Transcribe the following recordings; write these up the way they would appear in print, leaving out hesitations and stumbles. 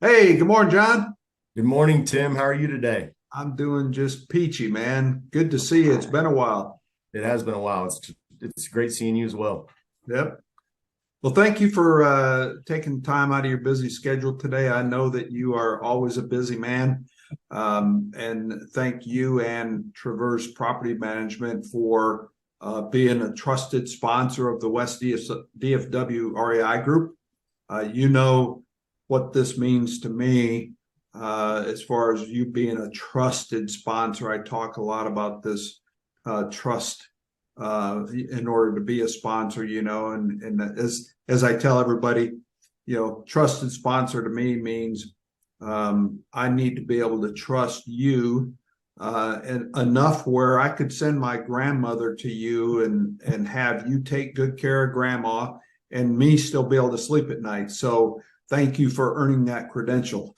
Hey, good morning, John. Good morning, Tim. How are you today? I'm doing just peachy, man. Good to see you. It's been a while. It has been a while. It's great seeing you as well. Yep. Well, thank you for taking time out of your busy schedule today. I know that you are always a busy man. And thank you and Traverse Property Management for being a trusted sponsor of the West DFW REI Group. You know what this means to me as far as you being a trusted sponsor. I talk a lot about this trust in order to be a sponsor, and as I tell everybody, trusted sponsor to me means I need to be able to trust you and enough where I could send my grandmother to you and have you take good care of grandma and me still be able to sleep at night. So thank you for earning that credential.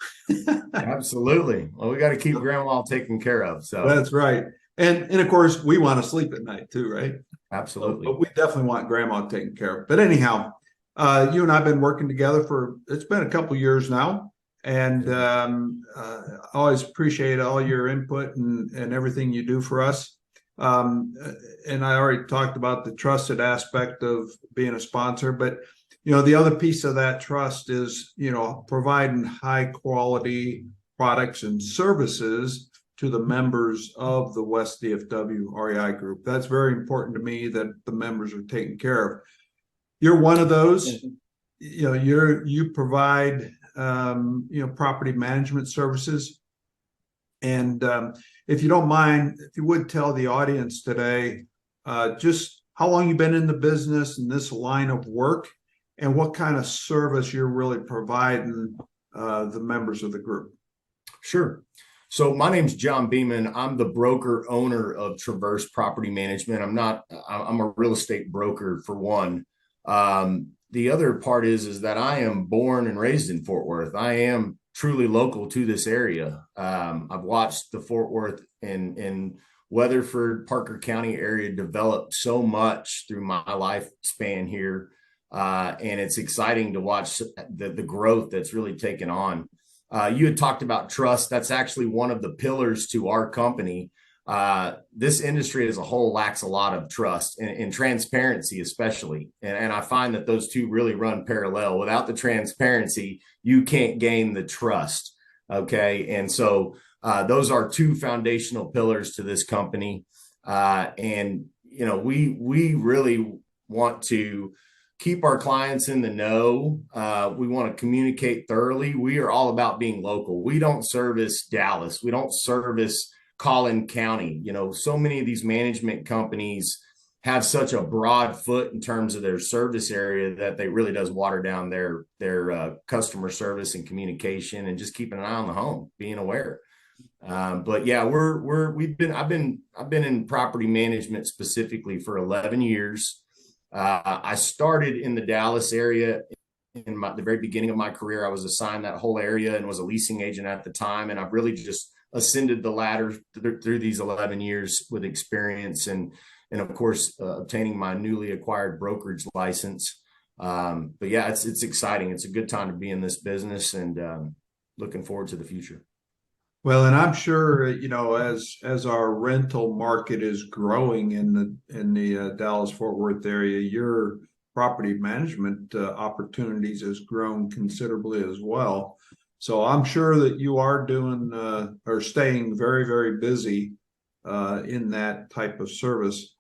Absolutely. Well, we got to keep grandma taken care of. So That's right. And of course we want to sleep at night too, right? So, absolutely. but we definitely want grandma taken care of. But anyhow, you and I've been working together for it's been a couple years now, and always appreciate all your input and everything you do for us. Um, and I already talked about the trusted aspect of being a sponsor, but the other piece of that trust is providing high quality products and services to the members of the West DFW REI group. That's very important to me that the members are taken care of. You're one of those. You provide property management services, and if you don't mind, if you would tell the audience today just how long you've been in the business and this line of work, and what kind of service you're really providing the members of the group. Sure. So my name's John Beeman. I'm the broker owner of Traverse Property Management. I'm a real estate broker for one. The other part is that I am born and raised in Fort Worth. I am truly local to this area. I've watched the Fort Worth and Weatherford, Parker County area develop so much through my lifespan here. And it's exciting to watch the growth that's really taken on. You had talked about trust. That's actually one of the pillars to our company. This industry as a whole lacks a lot of trust and transparency, especially. And I find that those two really run parallel. Without the transparency, you can't gain the trust. Okay. And so those are two foundational pillars to this company. We really want to keep our clients in the know. We want to communicate thoroughly. We are all about being local. We don't service Dallas. We don't service Collin County. So many of these management companies have such a broad foot in terms of their service area that they really does water down their customer service and communication and just keeping an eye on the home, being aware. But yeah, I've been in property management specifically for 11 years. I started in the Dallas area in the very beginning of my career. I was assigned that whole area and was a leasing agent at the time. And I've really just ascended the ladder through these 11 years with experience and of course, obtaining my newly acquired brokerage license. But yeah, it's exciting. It's a good time to be in this business and looking forward to the future. Well, and I'm sure as our rental market is growing in the Dallas Fort Worth area, your property management opportunities has grown considerably as well. So I'm sure that you are doing or staying very, very busy in that type of service.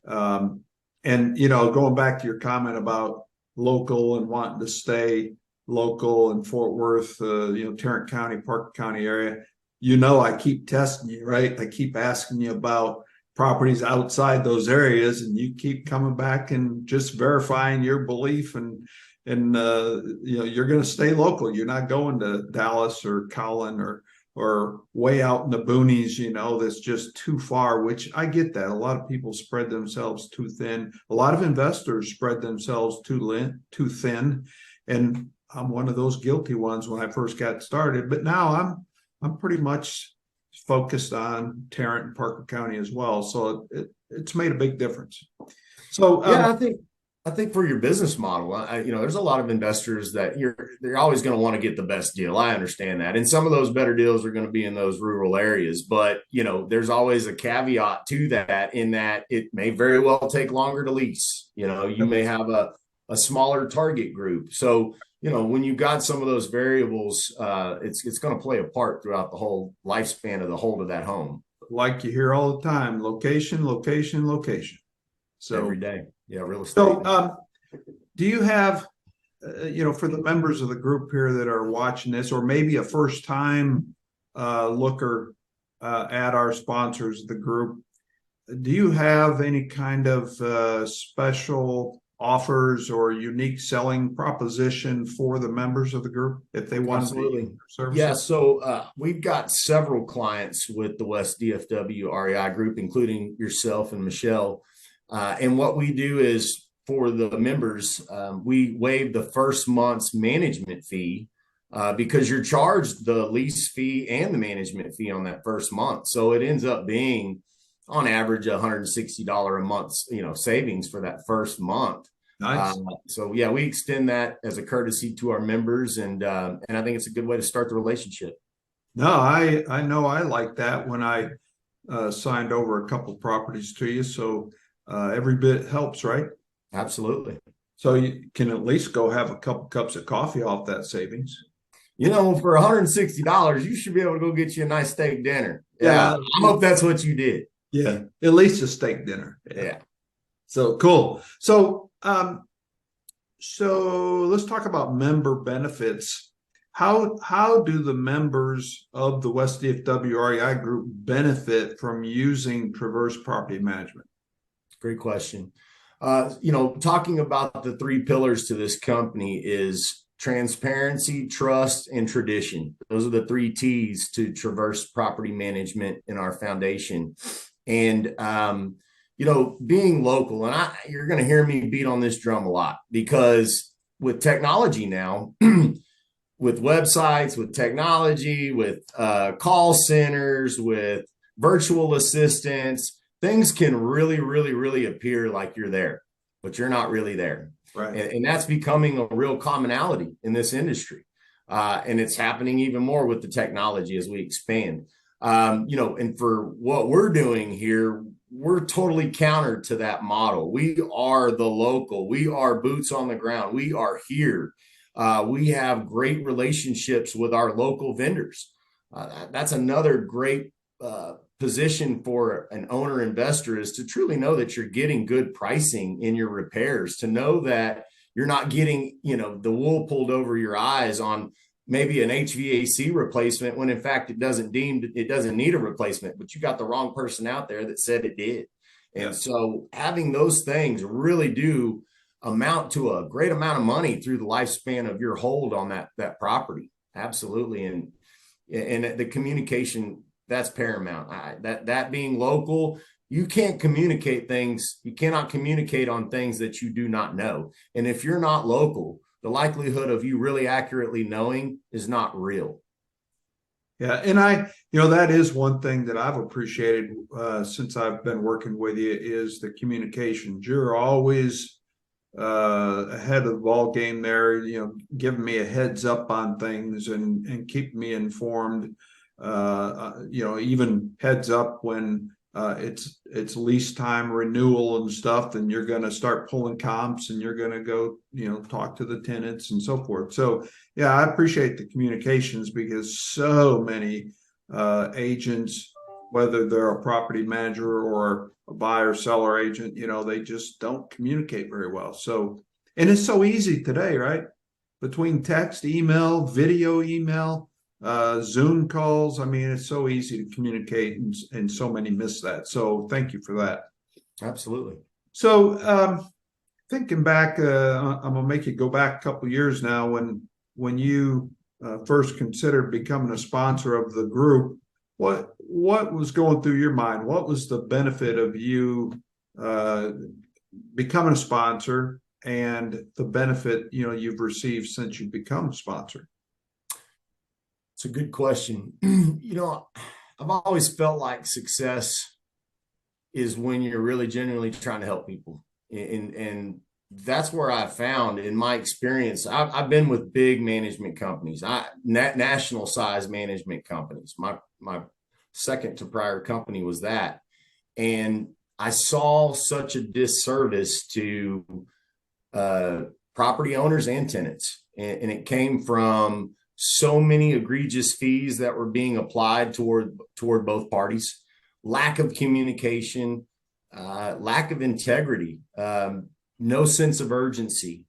And going back to your comment about local and wanting to stay local in Fort Worth, Tarrant County, Parker County area. I keep testing you, right? I keep asking you about properties outside those areas, and you keep coming back and just verifying your belief, and you're going to stay local. You're not going to Dallas or Collin or way out in the boonies, that's just too far, which I get that. A lot of people spread themselves too thin. A lot of investors spread themselves too thin. And I'm one of those guilty ones when I first got started, but now I'm pretty much focused on Tarrant and Parker County as well. So it's made a big difference. So Yeah, I think I think for your business model, there's a lot of investors that they're always going to want to get the best deal. I understand that. And some of those better deals are going to be in those rural areas, but there's always a caveat to that in that it may very well take longer to lease. You may have a smaller target group. So, when you got some of those variables, it's going to play a part throughout the whole lifespan of the hold of that home. Like you hear all the time, location, location, location. So every day. Yeah, real estate. So, do you have, for the members of the group here that are watching this, or maybe a first time looker at our sponsors, the group, do you have any kind of special offers or unique selling proposition for the members of the group if they want Absolutely. services? Yeah, so we've got several clients with the West DFW REI group, including yourself and Michelle. And what we do is for the members, we waive the first month's management fee because you're charged the lease fee and the management fee on that first month. So it ends up being on average $160 a month, savings for that first month. Nice. So yeah, we extend that as a courtesy to our members, and I think it's a good way to start the relationship. No, I know I like that when I signed over a couple properties to you. So every bit helps, right? Absolutely. So you can at least go have a couple cups of coffee off that savings. For $160, you should be able to go get you a nice steak dinner. Yeah. I hope that's what you did. Yeah. At least a steak dinner. Yeah. So cool. So let's talk about member benefits. How do the members of the West DFW REI group benefit from using Traverse Property Management? Great question. Talking about the three pillars to this company is transparency, trust, and tradition. Those are the three T's to Traverse Property Management in our foundation. And, being local, and you're going to hear me beat on this drum a lot because with technology now, with websites, with technology, with call centers, with virtual assistants, things can really, really, really appear like you're there, but you're not really there. Right. And that's becoming a real commonality in this industry. And it's happening even more with the technology as we expand. And for what we're doing here, we're totally counter to that model. We are the local. We are boots on the ground. We are here. We have great relationships with our local vendors. That's another great position for an owner investor, is to truly know that you're getting good pricing in your repairs, to know that you're not getting, the wool pulled over your eyes on maybe an HVAC replacement when in fact it doesn't need a replacement, but you got the wrong person out there that said it did. And so having those things really do amount to a great amount of money through the lifespan of your hold on that property. Absolutely. And the communication, that's paramount. That being local, you can't communicate things. You cannot communicate on things that you do not know. And if you're not local, the likelihood of you really accurately knowing is not real. Yeah. And that is one thing that I've appreciated since I've been working with you, is the communication. You're always ahead of the ball game there, giving me a heads up on things and keeping me informed. Even heads up when it's lease time renewal and stuff, and you're going to start pulling comps and you're going to go, talk to the tenants and so forth. So yeah, I appreciate the communications, because so many agents, whether they're a property manager or a buyer seller agent, they just don't communicate very well. So, and it's so easy today, right? Between text, email, video email, Zoom calls. I mean, it's so easy to communicate, and so many miss that. So thank you for that. Absolutely. So thinking back, I'm gonna make you go back a couple of years now when you first considered becoming a sponsor of the group. What was going through your mind? What was the benefit of you becoming a sponsor, and the benefit you've received since you've become a sponsor? It's a good question. I've always felt like success is when you're really genuinely trying to help people. And that's where I found in my experience. I've been with big management companies, national size management companies. My second to prior company was that, and I saw such a disservice to property owners and tenants, and it came from so many egregious fees that were being applied toward both parties, lack of communication, lack of integrity, no sense of urgency.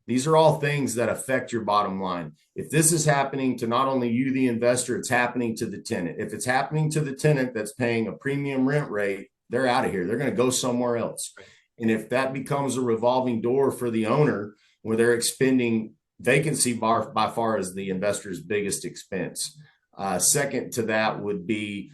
These are all things that affect your bottom line. If this is happening to not only you, the investor, it's happening to the tenant. If it's happening to the tenant that's paying a premium rent rate, they're out of here. They're going to go somewhere else. And if that becomes a revolving door for the owner, where they're expending vacancy by far as the investor's biggest expense. Second to that would be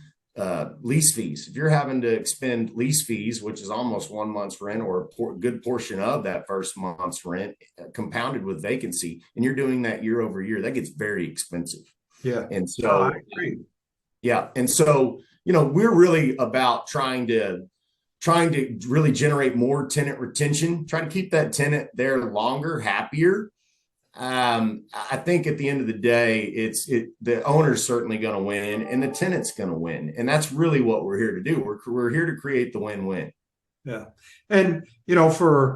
lease fees. If you're having to expend lease fees, which is almost 1 month's rent or a good portion of that first month's rent, compounded with vacancy, and you're doing that year over year, that gets very expensive. Yeah. And so, I agree. yeah. And so, we're really about trying to really generate more tenant retention, try to keep that tenant there longer, happier. I think at the end of the day, the owner's certainly going to win and the tenant's going to win. And that's really what we're here to do. We're here to create the win-win. Yeah. And, and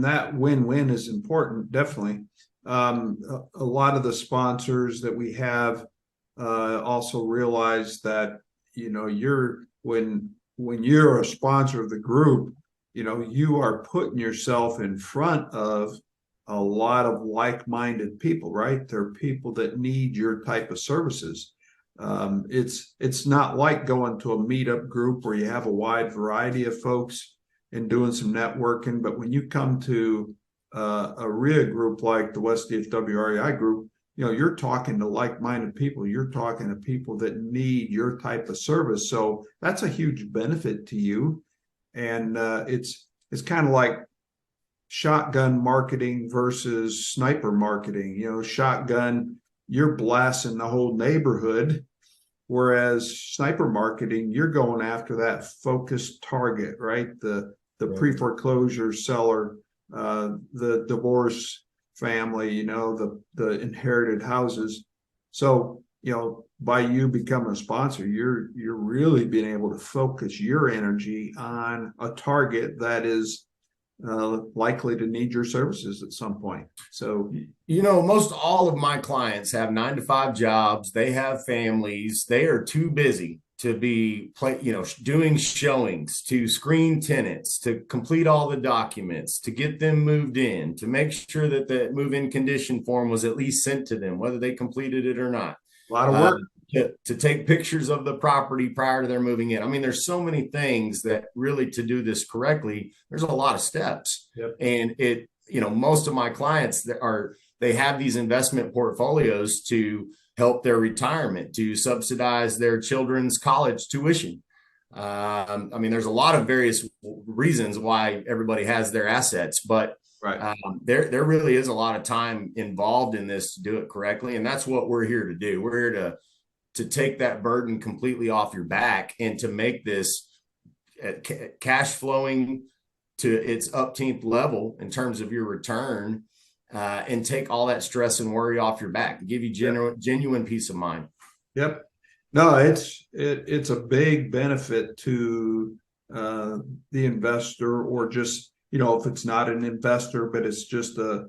that win-win is important, definitely. A lot of the sponsors that we have also realize that, when you're a sponsor of the group, you are putting yourself in front of a lot of like-minded people, right? They're people that need your type of services. It's not like going to a meetup group where you have a wide variety of folks and doing some networking. But when you come to a REI group like the West DFW REI group, you're talking to like-minded people. You're talking to people that need your type of service. So that's a huge benefit to you. And it's kind of like shotgun marketing versus sniper marketing. Shotgun, you're blasting the whole neighborhood, whereas sniper marketing, you're going after that focused target, right? The pre-foreclosure seller, the divorce family, the inherited houses. So, by you becoming a sponsor, you're really being able to focus your energy on a target that is likely to need your services at some point. So, most all of my clients have 9-to-5 jobs. They have families. They are too busy to be doing showings, to screen tenants, to complete all the documents, to get them moved in, to make sure that the move-in condition form was at least sent to them, whether they completed it or not. A lot of work. To take pictures of the property prior to their moving in. I mean, there's so many things that really, to do this correctly, there's a lot of steps. Yep. And most of my clients they have these investment portfolios to help their retirement, to subsidize their children's college tuition. There's a lot of various reasons why everybody has their assets, but right. There really is a lot of time involved in this to do it correctly. And that's what we're here to do. We're here to take that burden completely off your back and to make this cash flowing to its upteenth level in terms of your return, and take all that stress and worry off your back, give you genuine peace of mind. Yep. No, it's a big benefit to the investor, or just, if it's not an investor, but it's just a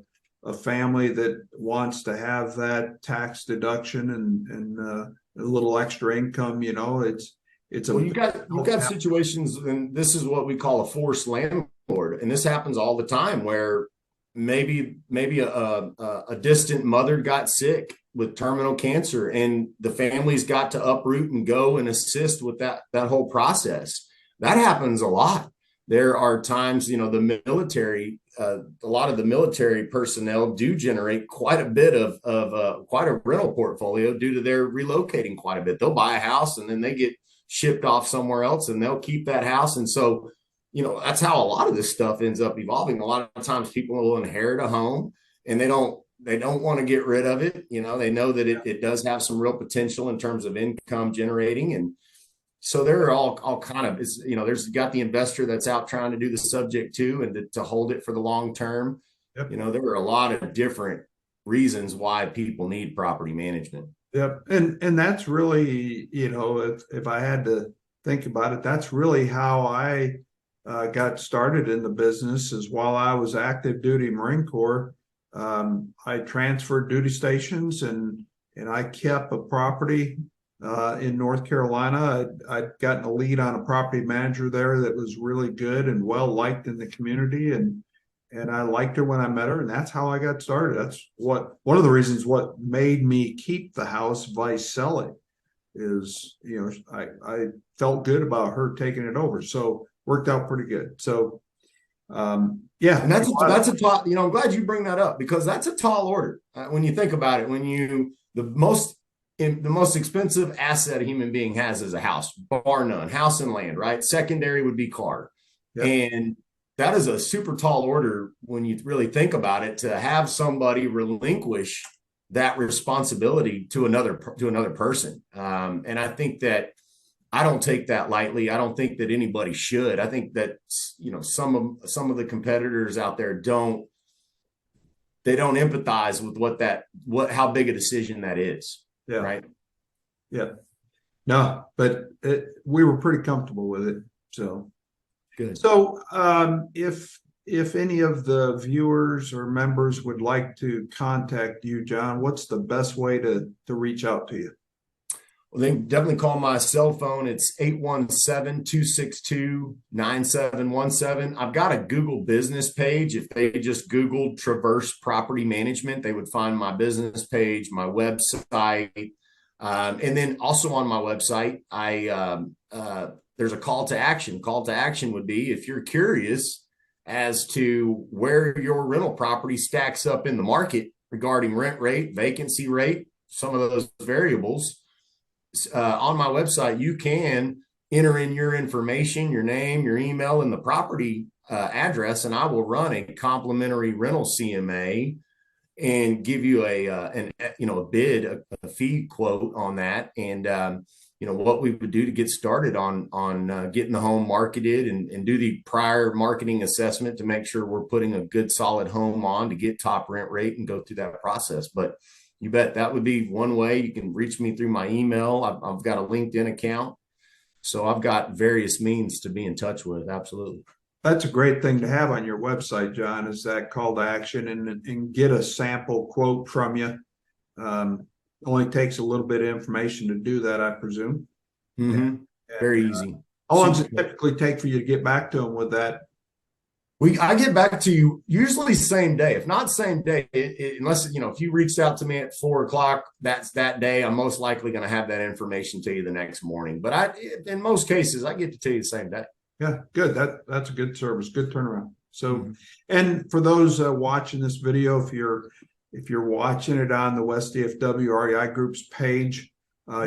family that wants to have that tax deduction and a little extra income. You've got situations, and this is what we call a forced landlord, and this happens all the time, where maybe a distant mother got sick with terminal cancer, and the family's got to uproot and go and assist with that whole process. That happens a lot. There are times, the military, a lot of the military personnel do generate quite a bit of quite a rental portfolio due to their relocating quite a bit. They'll buy a house and then they get shipped off somewhere else, and they'll keep that house. And so, that's how a lot of this stuff ends up evolving. A lot of times people will inherit a home and they don't want to get rid of it. They know that it does have some real potential in terms of income generating. And So they're all kind of, it's, there's got the investor that's out trying to do the subject to, and to hold it for the long term. Yep. There are a lot of different reasons why people need property management. Yep. And that's really, if I had to think about it, that's really how I got started in the business. Is while I was active duty Marine Corps, I transferred duty stations, and I kept a property in North Carolina. I'd gotten a lead on a property manager there that was really good and well liked in the community, and I liked her when I met her, and that's how I got started. That's one of the reasons what made me keep the house vice sell it is, I felt good about her taking it over. So worked out pretty good. So yeah. And that's a tall, I'm glad you bring that up, because that's a tall order. When you think about it, the most expensive asset a human being has is a house, bar none, house and land, right? Secondary would be car. Yep. And that is a super tall order when you really think about it, to have somebody relinquish that responsibility to another person. And I think that I don't take that lightly. I don't think that anybody should. I think that, some of the competitors out there don't empathize with how big a decision that is. Yeah. Right. Yeah. No, but we were pretty comfortable with it. So good. So if any of the viewers or members would like to contact you, John, what's the best way to reach out to you? Well, they can definitely call my cell phone. It's 817-262-9717. I've got a Google business page. If they just Googled Traverse Property Management, they would find my business page, my website. And then also on my website, there's a call to action. Call to action would be, if you're curious as to where your rental property stacks up in the market regarding rent rate, vacancy rate, some of those variables, on my website, you can enter in your information, your name, your email, and the property address, and I will run a complimentary rental CMA and give you a bid, a fee quote on that, and what we would do to get started on getting the home marketed, and do the prior marketing assessment to make sure we're putting a good solid home on to get top rent rate and go through that process. But you bet that would be one way. You can reach me through my email. I've got a LinkedIn account. So I've got various means to be in touch with. Absolutely. That's a great thing to have on your website, John, is that call to action, and get a sample quote from you. Only takes a little bit of information to do that, I presume. Mm-hmm. Very easy. How long does it typically take for you to get back to them with that? I get back to you usually same day. If not same day, unless, if you reached out to me at 4:00, that's that day, I'm most likely going to have that information to you the next morning. But in most cases, I get to tell you the same day. Yeah, good. That's a good service, good turnaround. So, and for those watching this video, if you're watching it on the West DFW REI Group's page,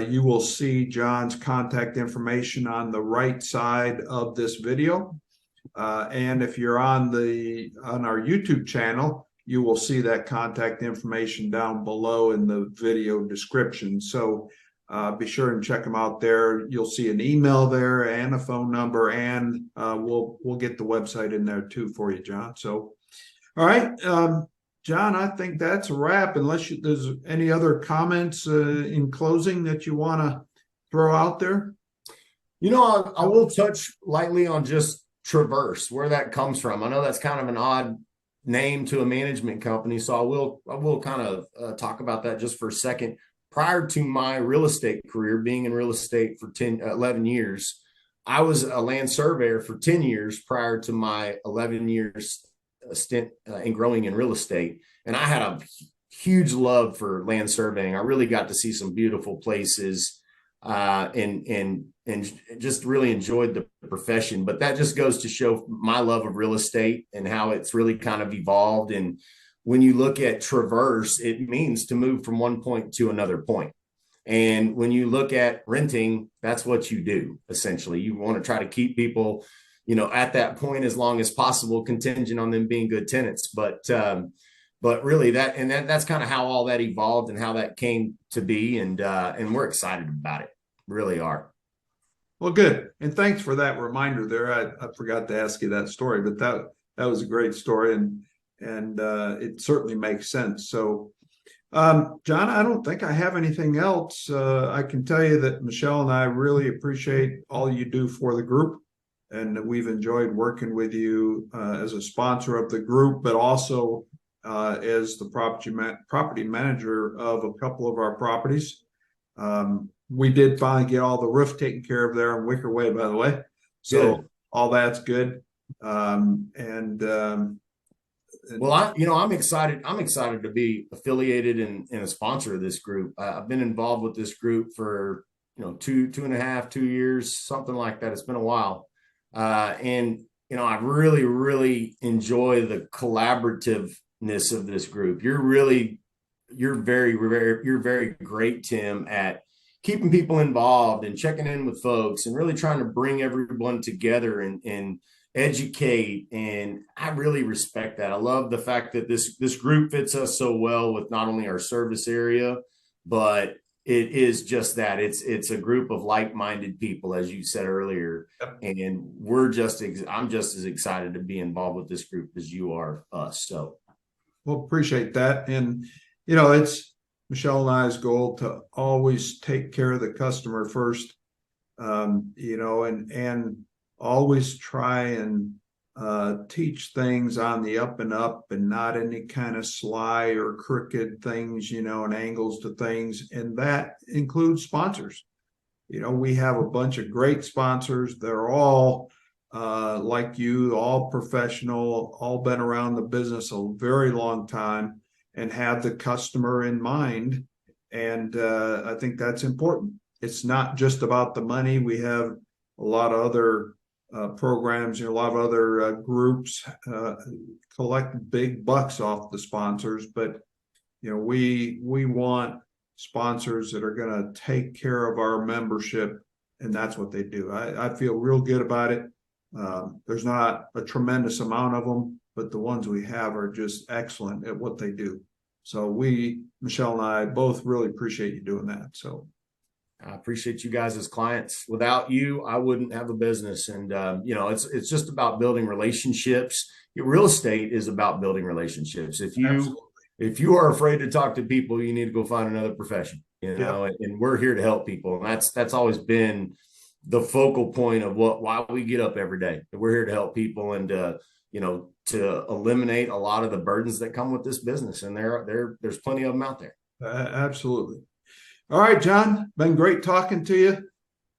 you will see John's contact information on the right side of this video. And if you're on our YouTube channel, you will see that contact information down below in the video description. So be sure and check them out there. You'll see an email there and a phone number, and we'll get the website in there too for you, John. So, all right, John, I think that's a wrap. Unless there's any other comments in closing that you want to throw out there. I will touch lightly on just Traverse, where that comes from. I know that's kind of an odd name to a management company, so I will kind of talk about that just for a second. Prior to my real estate career, being in real estate for 11 years, I was a land surveyor for 10 years prior to my 11 years stint in growing in real estate. And I had a huge love for land surveying. I really got to see some beautiful places, and just really enjoyed the profession. But that just goes to show my love of real estate and how it's really kind of evolved. And when you look at Traverse, it means to move from one point to another point. And when you look at renting, that's what you do. Essentially, you want to try to keep people, at that point as long as possible, contingent on them being good tenants. But really that's kind of how all that evolved and how that came to be. And we're excited about it. Really are. Well, good. And thanks for that reminder there. I forgot to ask you that story, but that was a great story, and it certainly makes sense. So, John, I don't think I have anything else. I can tell you that Michelle and I really appreciate all you do for the group, and we've enjoyed working with you as a sponsor of the group, but also as the property manager of a couple of our properties. We did finally get all the roof taken care of there in Wicker Way, by the way. So Good. all that's good. Well, I'm excited. I'm excited to be affiliated and a sponsor of this group. I've been involved with this group for, two and a half, 2 years, something like that. It's been a while. And I really, really enjoy the collaborativeness of this group. You're very great, Tim, at keeping people involved and checking in with folks and really trying to bring everyone together and educate. And I really respect that. I love the fact that this group fits us so well with not only our service area, but it is just that it's a group of like-minded people, as you said earlier. Yep. And I'm just as excited to be involved with this group as you are us. So, well, appreciate that. And, it's Michelle and I's goal to always take care of the customer first, and always try and teach things on the up and up and not any kind of sly or crooked things, and angles to things. And that includes sponsors. We have a bunch of great sponsors. They're all like you, all professional, all been around the business a very long time and have the customer in mind. And I think that's important. It's not just about the money. We have a lot of other programs, a lot of other groups collect big bucks off the sponsors, but we want sponsors that are going to take care of our membership, and that's what they do. I feel real good about it. There's not a tremendous amount of them, but the ones we have are just excellent at what they do. So Michelle and I both really appreciate you doing that. So I appreciate you guys as clients. Without you, I wouldn't have a business. And, it's just about building relationships. Real estate is about building relationships. If you are afraid to talk to people, you need to go find another profession, and we're here to help people. And that's always been the focal point of why we get up every day. We're here to help people and, to eliminate a lot of the burdens that come with this business. And there's plenty of them out there. Absolutely. All right, John, been great talking to you.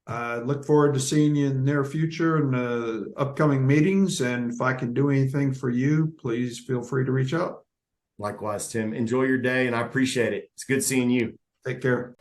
I look forward to seeing you in the near future and upcoming meetings. And if I can do anything for you, please feel free to reach out. Likewise, Tim. Enjoy your day, and I appreciate it. It's good seeing you. Take care.